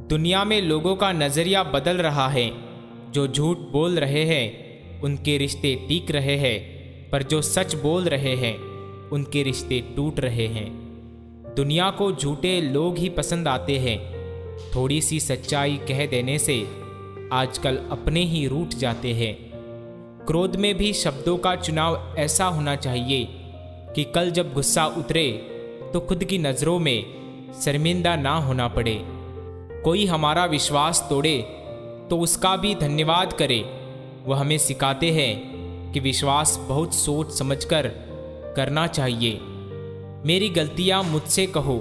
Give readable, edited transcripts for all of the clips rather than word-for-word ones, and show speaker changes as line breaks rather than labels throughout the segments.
दुनिया में लोगों का नज़रिया बदल रहा है। जो झूठ बोल रहे हैं उनके रिश्ते टिक रहे हैं, पर जो सच बोल रहे हैं उनके रिश्ते टूट रहे हैं। दुनिया को झूठे लोग ही पसंद आते हैं। थोड़ी सी सच्चाई कह देने से आजकल अपने ही रूठ जाते हैं। क्रोध में भी शब्दों का चुनाव ऐसा होना चाहिए कि कल जब गुस्सा उतरे तो खुद की नज़रों में शर्मिंदा ना होना पड़े। कोई हमारा विश्वास तोड़े तो उसका भी धन्यवाद करे। वह हमें सिखाते हैं कि विश्वास बहुत सोच समझकर करना चाहिए। मेरी गलतियां मुझसे कहो,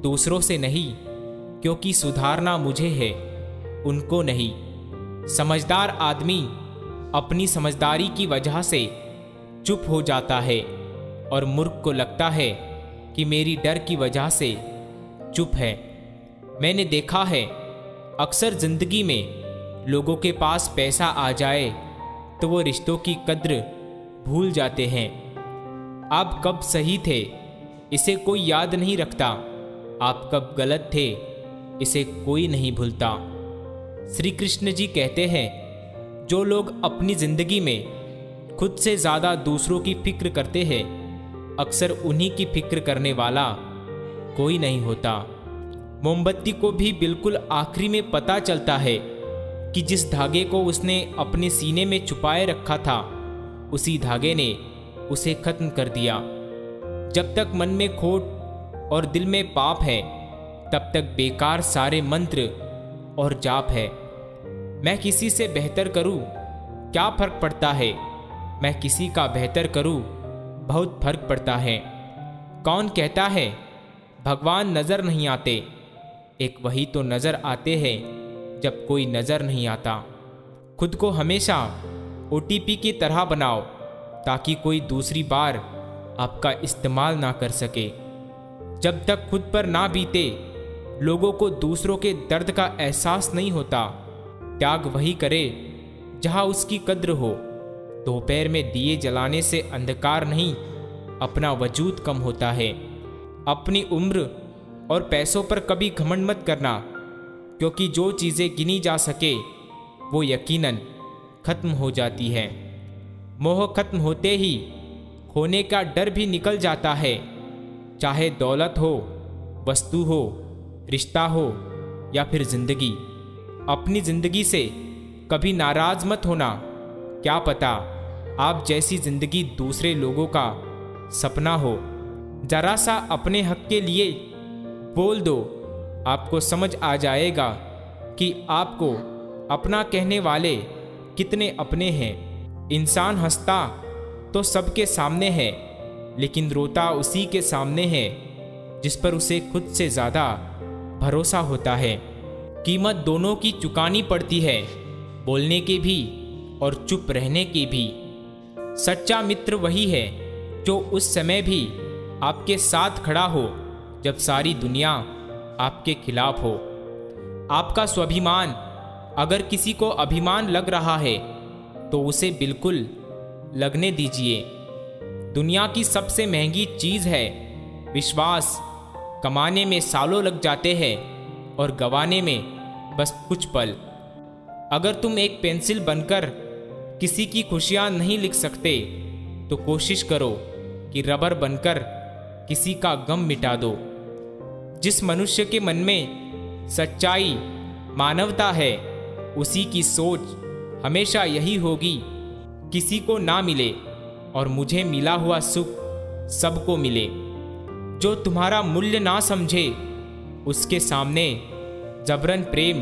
दूसरों से नहीं, क्योंकि सुधारना मुझे है, उनको नहीं। समझदार आदमी अपनी समझदारी की वजह से चुप हो जाता है और मूर्ख को लगता है कि मेरी डर की वजह से चुप है। मैंने देखा है अक्सर जिंदगी में लोगों के पास पैसा आ जाए तो वो रिश्तों की कद्र भूल जाते हैं। आप कब सही थे इसे कोई याद नहीं रखता, आप कब गलत थे इसे कोई नहीं भूलता। श्री कृष्ण जी कहते हैं, जो लोग अपनी जिंदगी में खुद से ज़्यादा दूसरों की फिक्र करते हैं, अक्सर उन्हीं की फिक्र करने वाला कोई नहीं होता। मोमबत्ती को भी बिल्कुल आखिरी में पता चलता है कि जिस धागे को उसने अपने सीने में छुपाए रखा था, उसी धागे ने उसे खत्म कर दिया। जब तक मन में खोट और दिल में पाप है, तब तक बेकार सारे मंत्र और जाप है। मैं किसी से बेहतर करूं, क्या फर्क पड़ता है? मैं किसी का बेहतर करूं, बहुत फर्क पड़ता है। कौन कहता है भगवान नजर नहीं आते? एक वही तो नजर आते हैं जब कोई नजर नहीं आता। खुद को हमेशा OTP की तरह बनाओ ताकि कोई दूसरी बार आपका इस्तेमाल ना कर सके। जब तक खुद पर ना बीते, लोगों को दूसरों के दर्द का एहसास नहीं होता। त्याग वही करे जहां उसकी कद्र हो। दोपहर में दिए जलाने से अंधकार नहीं, अपना वजूद कम होता है। अपनी उम्र और पैसों पर कभी घमंड मत करना, क्योंकि जो चीज़ें गिनी जा सके वो यकीनन खत्म हो जाती है। मोह खत्म होते ही खोने का डर भी निकल जाता है। चाहे दौलत हो, वस्तु हो, रिश्ता हो या फिर जिंदगी। अपनी जिंदगी से कभी नाराज मत होना। क्या पता आप जैसी जिंदगी दूसरे लोगों का सपना हो। जरा सा अपने हक के लिए बोल दो, आपको समझ आ जाएगा कि आपको अपना कहने वाले कितने अपने हैं। इंसान हंसता तो सबके सामने है, लेकिन रोता उसी के सामने है जिस पर उसे खुद से ज़्यादा भरोसा होता है। कीमत दोनों की चुकानी पड़ती है, बोलने की भी और चुप रहने की भी। सच्चा मित्र वही है जो उस समय भी आपके साथ खड़ा हो जब सारी दुनिया आपके खिलाफ हो। आपका स्वाभिमान अगर किसी को अभिमान लग रहा है तो उसे बिल्कुल लगने दीजिए। दुनिया की सबसे महंगी चीज़ है विश्वास। कमाने में सालों लग जाते हैं और गंवाने में बस कुछ पल। अगर तुम एक पेंसिल बनकर किसी की खुशियाँ नहीं लिख सकते तो कोशिश करो कि रबर बनकर किसी का गम मिटा दो। जिस मनुष्य के मन में सच्चाई, मानवता है, उसी की सोच हमेशा यही होगी, किसी को ना मिले और मुझे मिला हुआ सुख सबको मिले। जो तुम्हारा मूल्य ना समझे उसके सामने जबरन प्रेम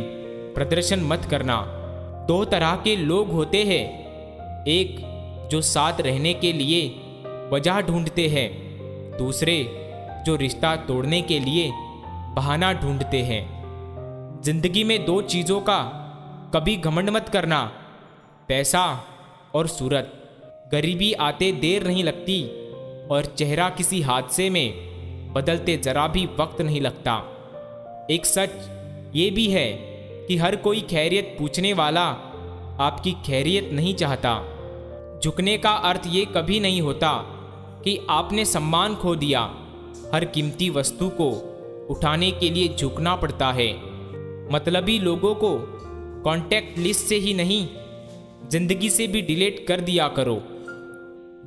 प्रदर्शन मत करना। दो तरह के लोग होते हैं, एक जो साथ रहने के लिए वजह ढूंढते हैं, दूसरे जो रिश्ता तोड़ने के लिए बहाना ढूंढते हैं। जिंदगी में दो चीज़ों का कभी घमंड मत करना, पैसा और सूरत। गरीबी आते देर नहीं लगती और चेहरा किसी हादसे में बदलते जरा भी वक्त नहीं लगता। एक सच ये भी है कि हर कोई खैरियत पूछने वाला आपकी खैरियत नहीं चाहता। झुकने का अर्थ ये कभी नहीं होता कि आपने सम्मान खो दिया। हर कीमती वस्तु को उठाने के लिए झुकना पड़ता है। मतलबी लोगों को कॉन्टैक्ट लिस्ट से ही नहीं, जिंदगी से भी डिलीट कर दिया करो।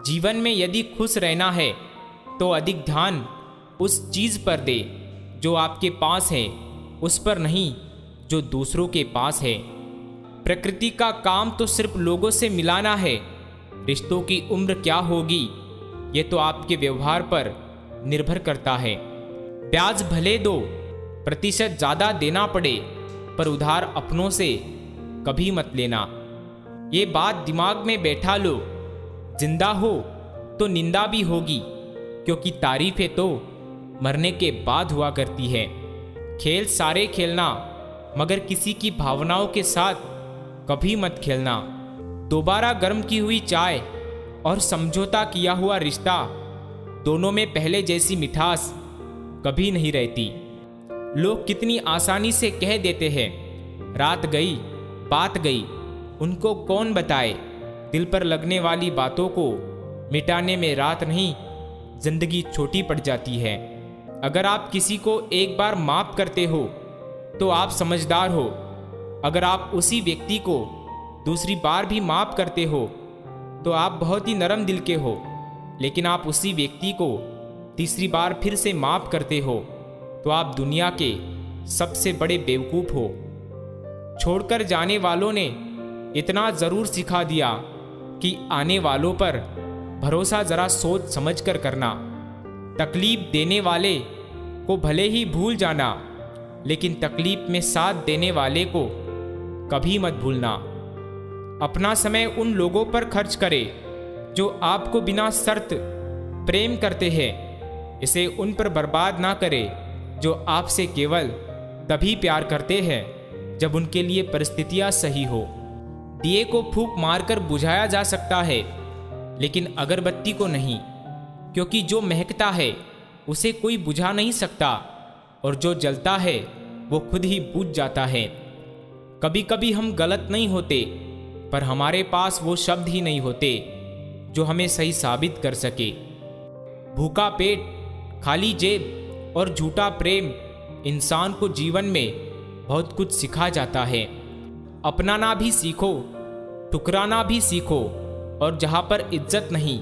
जीवन में यदि खुश रहना है तो अधिक ध्यान उस चीज़ पर दे जो आपके पास है, उस पर नहीं जो दूसरों के पास है। प्रकृति का काम तो सिर्फ लोगों से मिलाना है। रिश्तों की उम्र क्या होगी ये तो आपके व्यवहार पर निर्भर करता है। ब्याज भले दो, प्रतिशत ज़्यादा देना पड़े, पर उधार अपनों से कभी मत लेना। ये बात दिमाग में बैठा लो, जिंदा हो तो निंदा भी होगी, क्योंकि तारीफें तो मरने के बाद हुआ करती है। खेल सारे खेलना, मगर किसी की भावनाओं के साथ कभी मत खेलना। दोबारा गर्म की हुई चाय और समझौता किया हुआ रिश्ता, दोनों में पहले जैसी मिठास कभी नहीं रहती। लोग कितनी आसानी से कह देते हैं, रात गई बात गई, उनको कौन बताए। दिल पर लगने वाली बातों को मिटाने में रात नहीं, जिंदगी छोटी पड़ जाती है। अगर आप किसी को एक बार माफ करते हो तो आप समझदार हो। अगर आप उसी व्यक्ति को दूसरी बार भी माफ करते हो तो आप बहुत ही नरम दिल के हो। लेकिन आप उसी व्यक्ति को तीसरी बार फिर से माफ करते हो तो आप दुनिया के सबसे बड़े बेवकूफ़ हो। छोड़कर जाने वालों ने इतना ज़रूर सिखा दिया कि आने वालों पर भरोसा ज़रा सोच समझ कर करना। तकलीफ देने वाले को भले ही भूल जाना, लेकिन तकलीफ में साथ देने वाले को कभी मत भूलना। अपना समय उन लोगों पर खर्च करें जो आपको बिना शर्त प्रेम करते हैं। इसे उन पर बर्बाद ना करें जो आपसे केवल तभी प्यार करते हैं जब उनके लिए परिस्थितियां सही हो। दिए को फूंक मारकर बुझाया जा सकता है, लेकिन अगरबत्ती को नहीं, क्योंकि जो महकता है उसे कोई बुझा नहीं सकता, और जो जलता है वो खुद ही बुझ जाता है। कभी कभी हम गलत नहीं होते, पर हमारे पास वो शब्द ही नहीं होते जो हमें सही साबित कर सके। भूखा पेट, खाली जेब और झूठा प्रेम इंसान को जीवन में बहुत कुछ सिखा जाता है। अपनाना भी सीखो, ठुकराना भी सीखो, और जहाँ पर इज्जत नहीं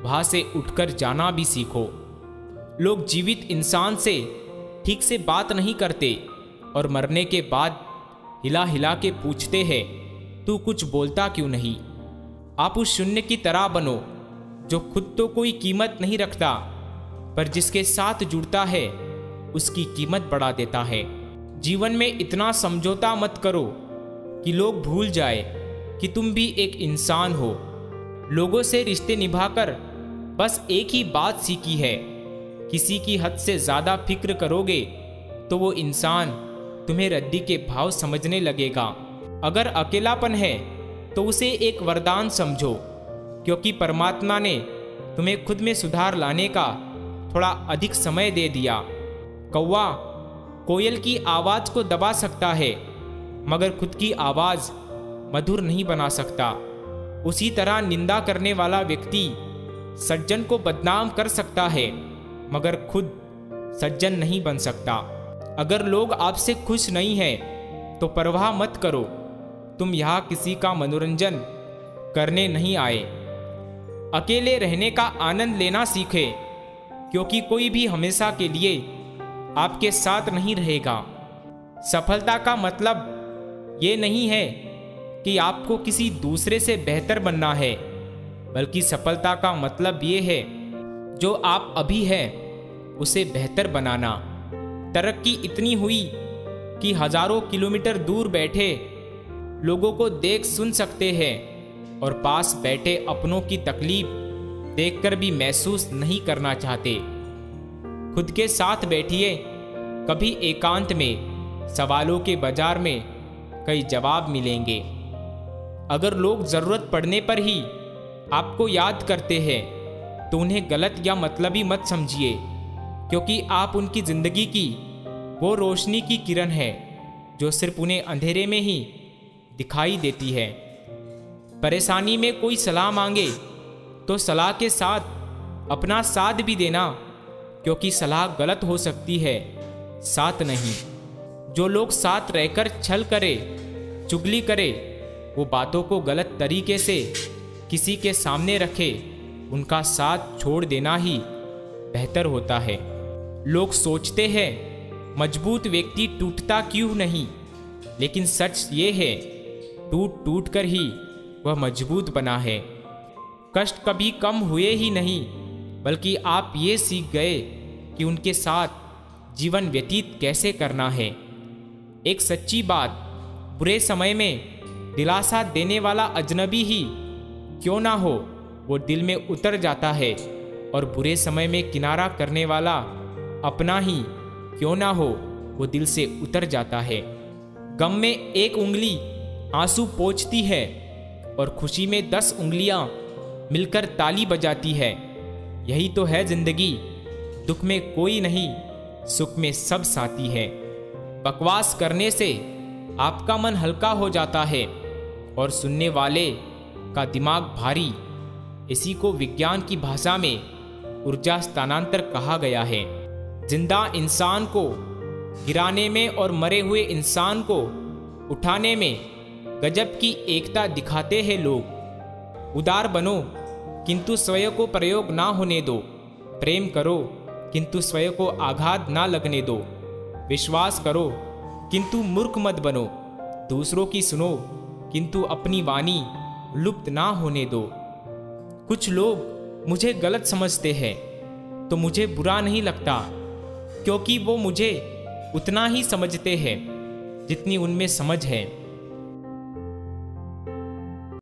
वहाँ से उठकर जाना भी सीखो। लोग जीवित इंसान से ठीक से बात नहीं करते और मरने के बाद हिला हिला के पूछते हैं, तू कुछ बोलता क्यों नहीं। आप उस शून्य की तरह बनो जो खुद तो कोई कीमत नहीं रखता, पर जिसके साथ जुड़ता है उसकी कीमत बढ़ा देता है। जीवन में इतना समझौता मत करो कि लोग भूल जाए कि तुम भी एक इंसान हो। लोगों से रिश्ते निभाकर बस एक ही बात सीखी है, किसी की हद से ज़्यादा फिक्र करोगे तो वो इंसान तुम्हें रद्दी के भाव समझने लगेगा। अगर अकेलापन है तो उसे एक वरदान समझो, क्योंकि परमात्मा ने तुम्हें खुद में सुधार लाने का थोड़ा अधिक समय दे दिया। कौवा कोयल की आवाज़ को दबा सकता है, मगर खुद की आवाज़ मधुर नहीं बना सकता। उसी तरह निंदा करने वाला व्यक्ति सज्जन को बदनाम कर सकता है, मगर खुद सज्जन नहीं बन सकता। अगर लोग आपसे खुश नहीं हैं तो परवाह मत करो, तुम यहाँ किसी का मनोरंजन करने नहीं आए। अकेले रहने का आनंद लेना सीखें, क्योंकि कोई भी हमेशा के लिए आपके साथ नहीं रहेगा। सफलता का मतलब ये नहीं है कि आपको किसी दूसरे से बेहतर बनना है, बल्कि सफलता का मतलब ये है जो आप अभी हैं उसे बेहतर बनाना। तरक्की इतनी हुई कि हजारों किलोमीटर दूर बैठे लोगों को देख सुन सकते हैं, और पास बैठे अपनों की तकलीफ देखकर भी महसूस नहीं करना चाहते। खुद के साथ बैठिए, कभी एकांत में सवालों के बाजार में कई जवाब मिलेंगे। अगर लोग ज़रूरत पड़ने पर ही आपको याद करते हैं तो उन्हें गलत या मतलबी मत समझिए, क्योंकि आप उनकी ज़िंदगी की वो रोशनी की किरण है जो सिर्फ उन्हें अंधेरे में ही दिखाई देती है। परेशानी में कोई सलाह मांगे तो सलाह के साथ अपना साथ भी देना, क्योंकि सलाह गलत हो सकती है, साथ नहीं। जो लोग साथ रहकर छल करे, चुगली करे, वो बातों को गलत तरीके से किसी के सामने रखे, उनका साथ छोड़ देना ही बेहतर होता है। लोग सोचते हैं मजबूत व्यक्ति टूटता क्यों नहीं, लेकिन सच ये है टूट टूट कर ही वह मजबूत बना है। कष्ट कभी कम हुए ही नहीं, बल्कि आप ये सीख गए कि उनके साथ जीवन व्यतीत कैसे करना है। एक सच्ची बात, बुरे समय में दिलासा देने वाला अजनबी ही क्यों ना हो, वो दिल में उतर जाता है, और बुरे समय में किनारा करने वाला अपना ही क्यों ना हो, वो दिल से उतर जाता है। गम में एक उंगली आंसू पोंछती है और खुशी में 10 उंगलियां मिलकर ताली बजाती है। यही तो है जिंदगी, दुख में कोई नहीं, सुख में सब साथी है। बकवास करने से आपका मन हल्का हो जाता है और सुनने वाले का दिमाग भारी। इसी को विज्ञान की भाषा में ऊर्जा स्थानांतर कहा गया है। जिंदा इंसान को गिराने में और मरे हुए इंसान को उठाने में गजब की एकता दिखाते हैं लोग। उदार बनो किंतु स्वयं को प्रयोग ना होने दो। प्रेम करो किंतु स्वयं को आघात ना लगने दो। विश्वास करो किंतु मूर्ख मत बनो। दूसरों की सुनो किंतु अपनी वाणी लुप्त ना होने दो। कुछ लोग मुझे गलत समझते हैं तो मुझे बुरा नहीं लगता, क्योंकि वो मुझे उतना ही समझते हैं जितनी उनमें समझ है।